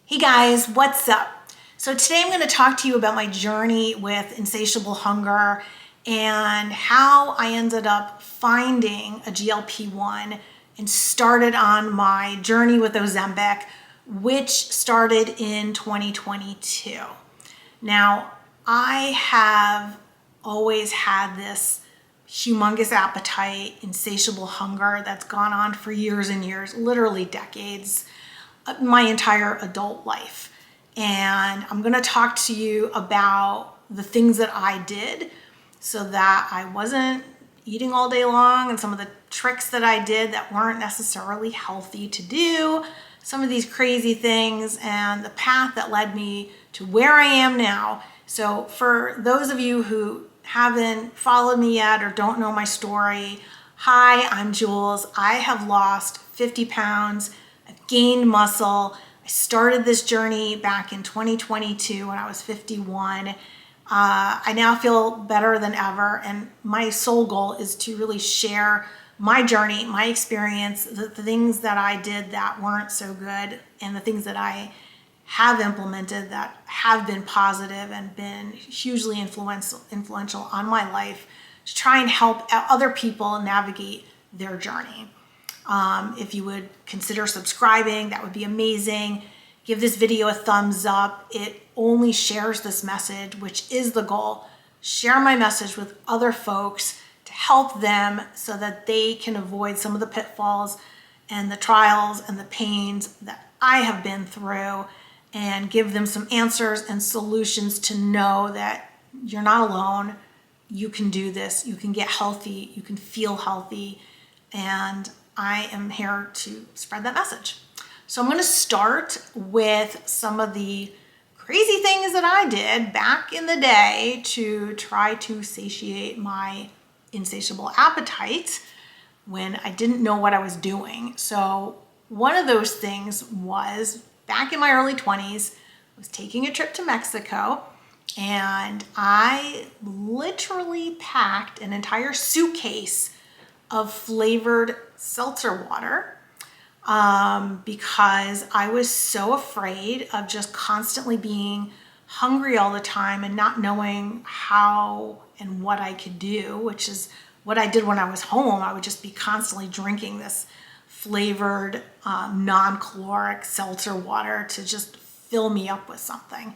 Hey guys, what's up? So today I'm going to talk to you about my journey with insatiable hunger and how I ended up finding a GLP-1 and started on my journey with Ozempic, which started in 2022. Now, I have always had this humongous appetite, insatiable hunger that's gone on for years and years, literally decades, my entire adult life. And I'm going to talk to you about the things that I did so that I wasn't eating all day long, and some of the tricks that I did that weren't necessarily healthy to do, some of these crazy things, and the path that led me to where I am now. So for those of you who haven't followed me yet or don't know my story, hi, I'm Jules. I have lost 50 pounds. I've gained muscle. I started this journey back in 2022 when I was 51. I now feel better than ever, and my sole goal is to really share my journey, my experience, the things that I did that weren't so good, and the things that I have implemented that have been positive and been hugely influential on my life, to try and help other people navigate their journey. If you would consider subscribing, that would be amazing. Give this video a thumbs up. It only shares this message, which is the goal. Share my message with other folks to help them so that they can avoid some of the pitfalls and the trials and the pains that I have been through, and give them some answers and solutions to know that you're not alone. You can do this. You can get healthy. You can feel healthy. And I am here to spread that message. So I'm going to start with some of the crazy things that I did back in the day to try to satiate my insatiable appetite when I didn't know what I was doing. So one of those things was back in my early 20s, I was taking a trip to Mexico, and I literally packed an entire suitcase of flavored seltzer water because I was so afraid of just constantly being hungry all the time and not knowing how and what I could do, which is what I did when I was home. I would just be constantly drinking this flavored non-caloric seltzer water to just fill me up with something.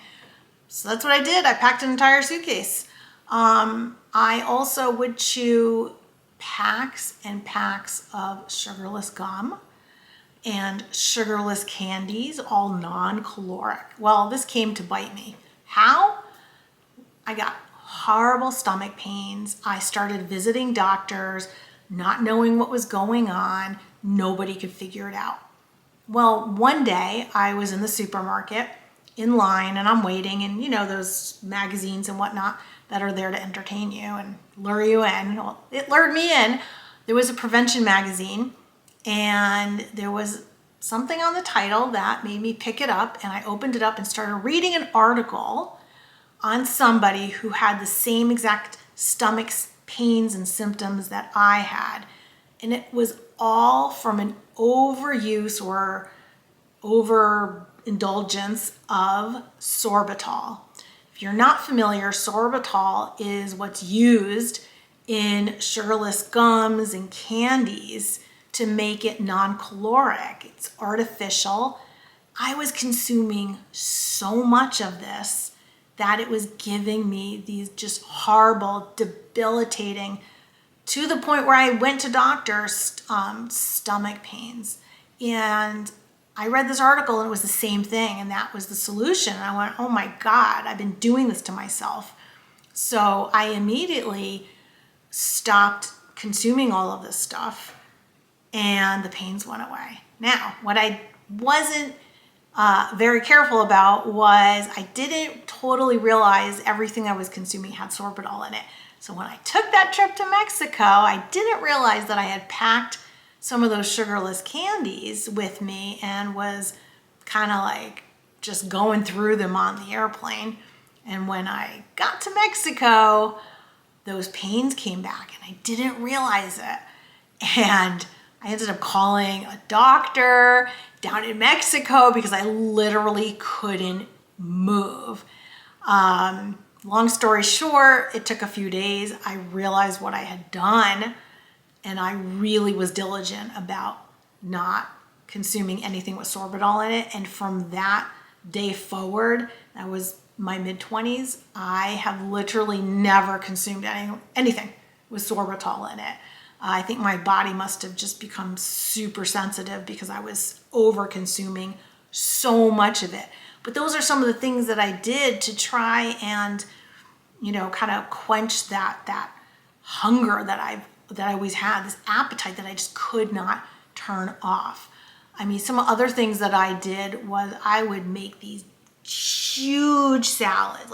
So that's what I did. I packed an entire suitcase. I also would chew packs and packs of sugarless gum and sugarless candies, all non-caloric. Well, this came to bite me. How? I got horrible stomach pains. I started visiting doctors, not knowing what was going on. Nobody could figure it out. Well, one day I was in the supermarket in line, and I'm waiting, and you know those magazines and whatnot that are there to entertain you and lure you in. Well, it lured me in. There was a prevention magazine, and there was something on the title that made me pick it up, and I opened it up and started reading an article on somebody who had the same exact stomach pains and symptoms that I had. And it was all from an overuse or overindulgence of sorbitol. If you're not familiar, sorbitol is what's used in sugarless gums and candies to make it non-caloric. It's artificial. I was consuming so much of this that it was giving me these just horrible, debilitating, to the point where I went to doctors, stomach pains. And I read this article and it was the same thing, and that was the solution. And I went, oh my God, I've been doing this to myself. So I immediately stopped consuming all of this stuff, and the pains went away. Now, what I wasn't very careful about was I didn't totally realize everything I was consuming had sorbitol in it. So when I took that trip to Mexico, I didn't realize that I had packed some of those sugarless candies with me and was kind of like just going through them on the airplane. And when I got to Mexico, those pains came back and I didn't realize it. And I ended up calling a doctor down in Mexico because I literally couldn't move. Long story short, it took a few days. I realized what I had done, and I really was diligent about not consuming anything with sorbitol in it. And from that day forward, that was my mid-20s, I have literally never consumed anything with sorbitol in it. I think my body must have just become super sensitive because I was over consuming so much of it. But those are some of the things that I did to try and, kind of quench that hunger that I always had, this appetite that I just could not turn off. I mean, some other things that I did was I would make these huge salads,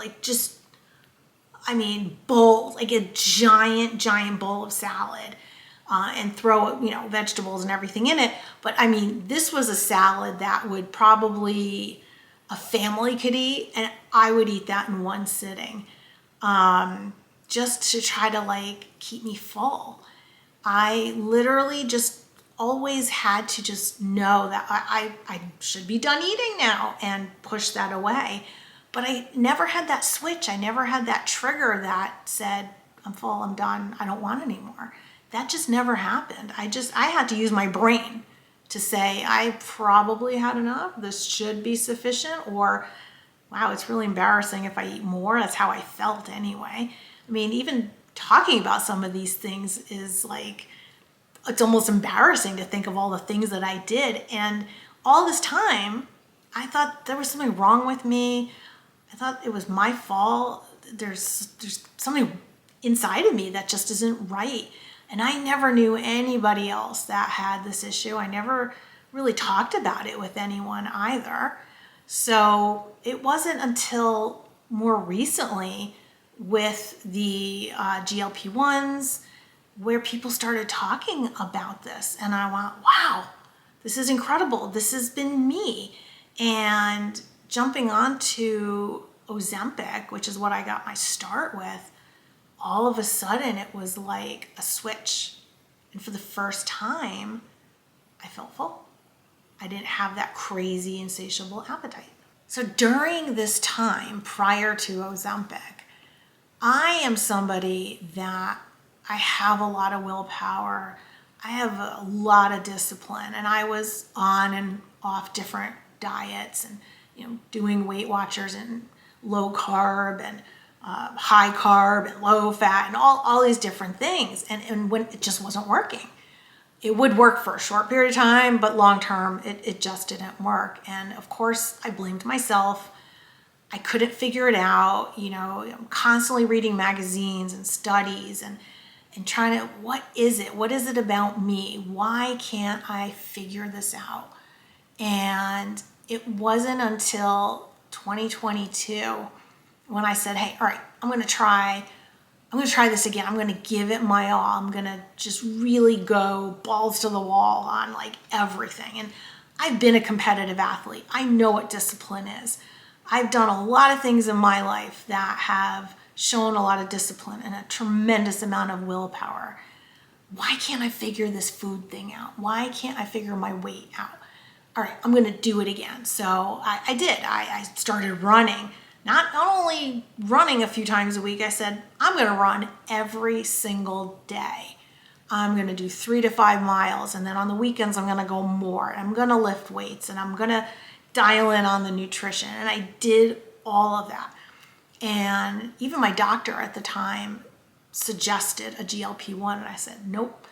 bowls, like a giant bowl of salad, and throw, vegetables and everything in it. But this was a salad that would probably a family could eat, and I would eat that in one sitting, just to try to keep me full. I literally just always had to just know that I should be done eating now and push that away. But I never had that switch. I never had that trigger that said, I'm full, I'm done, I don't want any more. That just never happened. I had to use my brain to say, I probably had enough, this should be sufficient, or wow, it's really embarrassing if I eat more. That's how I felt anyway. Even talking about some of these things is it's almost embarrassing to think of all the things that I did. And all this time, I thought there was something wrong with me. I thought it was my fault. There's something inside of me that just isn't right. And I never knew anybody else that had this issue. I never really talked about it with anyone either. So it wasn't until more recently with the GLP-1s where people started talking about this. And I went, wow, this is incredible. This has been me. And jumping onto Ozempic, which is what I got my start with, all of a sudden it was like a switch. And for the first time, I felt full. I didn't have that crazy, insatiable appetite. So during this time prior to Ozempic, I am somebody that I have a lot of willpower. I have a lot of discipline, and I was on and off different diets and, doing Weight Watchers and low carb and high carb and low fat and all these different things. And when it just wasn't working, it would work for a short period of time, but long term, it just didn't work. And of course, I blamed myself. I couldn't figure it out. I'm constantly reading magazines and studies and trying to, what is it? What is it about me? Why can't I figure this out? And it wasn't until 2022 when I said, hey, all right, I'm going to try this again. I'm going to give it my all. I'm going to just really go balls to the wall on everything. And I've been a competitive athlete. I know what discipline is. I've done a lot of things in my life that have shown a lot of discipline and a tremendous amount of willpower. Why can't I figure this food thing out? Why can't I figure my weight out? All right, I'm going to do it again. So I did. I started running. Not only running a few times a week, I said, I'm going to run every single day. I'm going to do 3 to 5 miles. And then on the weekends, I'm going to go more. I'm going to lift weights and I'm going to dial in on the nutrition. And I did all of that. And even my doctor at the time suggested a GLP-1. And I said, nope,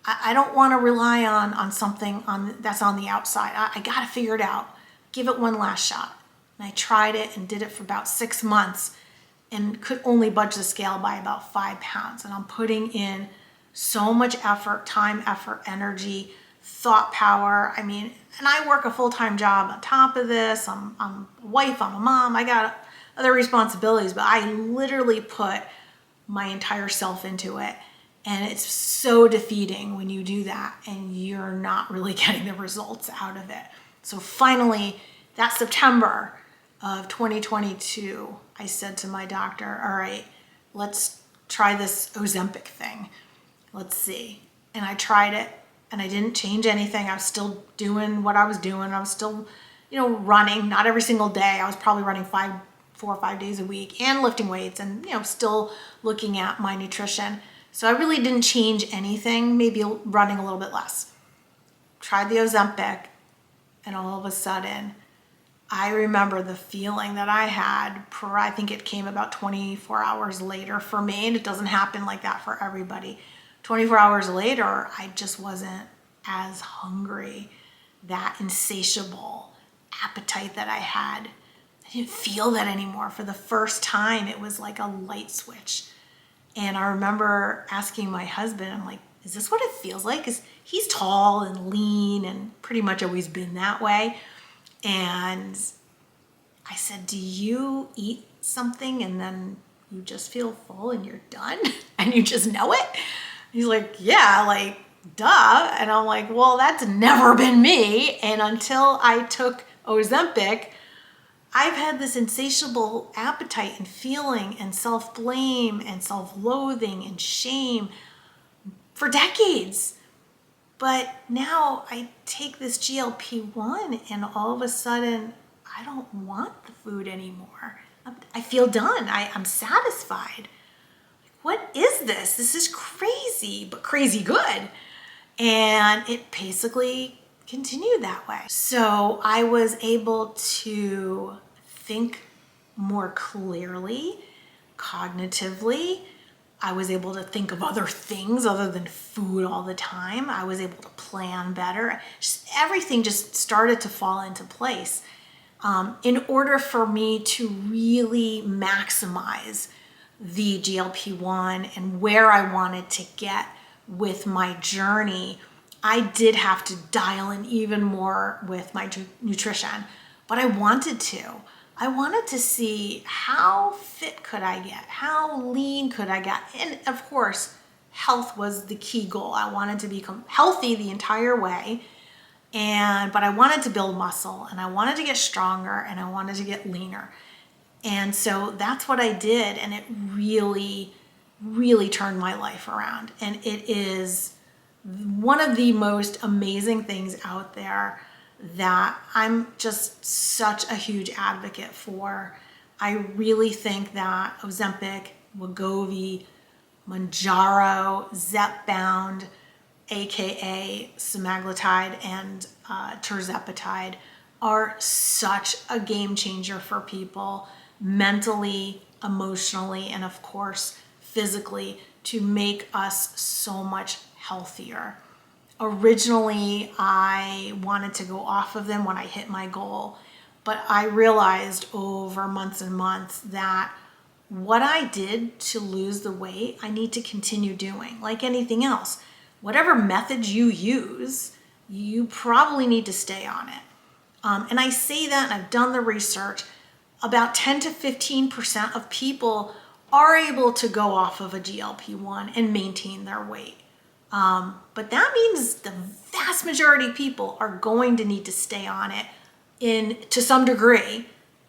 I don't want to rely on something that's on the outside. I got to figure it out. Give it one last shot. And I tried it and did it for about 6 months and could only budge the scale by about 5 pounds. And I'm putting in so much effort, time, effort, energy, thought power. And I work a full-time job on top of this. I'm a wife, I'm a mom, I got other responsibilities, but I literally put my entire self into it. And it's so defeating when you do that and you're not really getting the results out of it. So finally, that September of 2022, I said to my doctor, all right, let's try this Ozempic thing. Let's see. And I tried it and I didn't change anything. I was still doing what I was doing. I was still, running, not every single day. I was probably running 4 or 5 days a week and lifting weights and, still looking at my nutrition. So I really didn't change anything, maybe running a little bit less. Tried the Ozempic, and all of a sudden, I remember the feeling that I had I think it came about 24 hours later for me, and it doesn't happen like that for everybody. 24 hours later, I just wasn't as hungry, that insatiable appetite that I had. I didn't feel that anymore. For the first time, it was like a light switch. And I remember asking my husband, I'm like, is this what it feels like? Because he's tall and lean and pretty much always been that way. And I said, do you eat something and then you just feel full and you're done and you just know it? He's like, yeah, like, duh. And I'm like, well, that's never been me. And until I took Ozempic, I've had this insatiable appetite and feeling and self-blame and self-loathing and shame for decades. But now I take this GLP-1 and all of a sudden I don't want the food anymore. I feel done. I'm satisfied. What is this? This is crazy, but crazy good. And it basically continued that way. So I was able to think more clearly, cognitively. I was able to think of other things other than food all the time. I was able to plan better. Everything just started to fall into place. In order for me to really maximize the GLP-1 and where I wanted to get with my journey, I did have to dial in even more with my nutrition, but I wanted to. I wanted to see how fit could I get? How lean could I get? And of course, health was the key goal. I wanted to become healthy the entire way, but I wanted to build muscle, and I wanted to get stronger, and I wanted to get leaner. And so that's what I did, and it really, really turned my life around. And it is one of the most amazing things out there that I'm just such a huge advocate for. I really think that Ozempic, Wegovy, Mounjaro, Zepbound, aka semaglutide, and tirzepatide are such a game changer for people mentally, emotionally, and of course physically, to make us so much healthier. Originally, I wanted to go off of them when I hit my goal, but I realized over months and months that what I did to lose the weight, I need to continue doing. Like anything else, whatever method you use, you probably need to stay on it. And I say that, and I've done the research, about 10 to 15% of people are able to go off of a GLP-1 and maintain their weight. But that means the vast majority of people are going to need to stay on it to some degree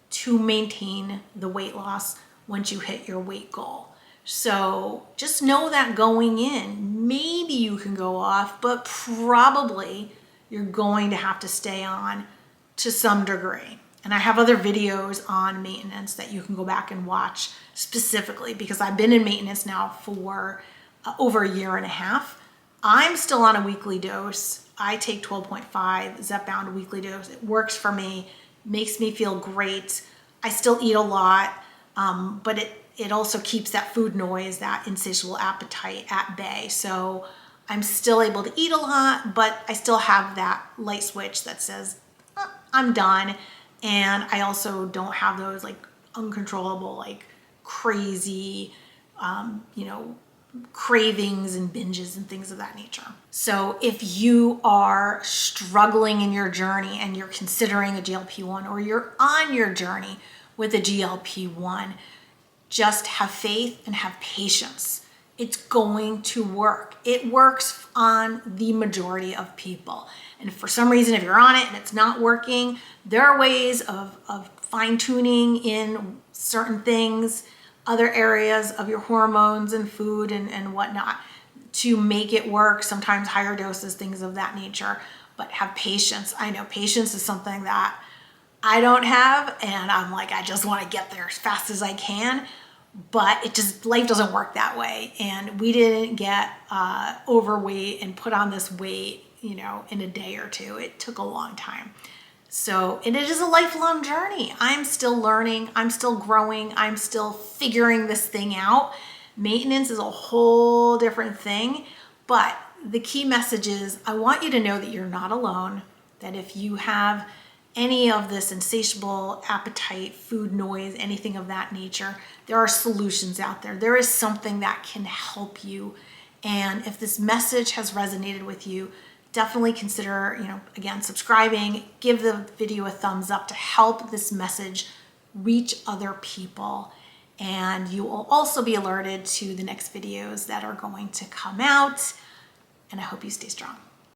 to maintain the weight loss once you hit your weight goal. So just know that going in, maybe you can go off, but probably you're going to have to stay on to some degree. And I have other videos on maintenance that you can go back and watch specifically, because I've been in maintenance now for over a year and a half. I'm still on a weekly dose. I take 12.5 Zepbound weekly dose. It works for me, makes me feel great. I still eat a lot, but it also keeps that food noise, that insatiable appetite at bay. So I'm still able to eat a lot, but I still have that light switch that says, I'm done. And I also don't have those like uncontrollable, like crazy, cravings and binges and things of that nature. So if you are struggling in your journey and you're considering a GLP-1, or you're on your journey with a GLP-1, just have faith and have patience. It's going to work. It works on the majority of people. And if for some reason, if you're on it and it's not working, there are ways of fine-tuning in certain things, other areas of your hormones and food and whatnot, to make it work, sometimes higher doses, things of that nature, but have patience. I know patience is something that I don't have, and I'm like, I just want to get there as fast as I can, but life doesn't work that way. And we didn't get overweight and put on this weight, in a day or two. It took a long time. So, and it is a lifelong journey. I'm still learning, I'm still growing, I'm still figuring this thing out. Maintenance is a whole different thing, but the key message is I want you to know that you're not alone, that if you have any of this insatiable appetite, food noise, anything of that nature, there are solutions out there. There is something that can help you. And if this message has resonated with you, definitely consider, again, subscribing, give the video a thumbs up to help this message reach other people. And you will also be alerted to the next videos that are going to come out. And I hope you stay strong.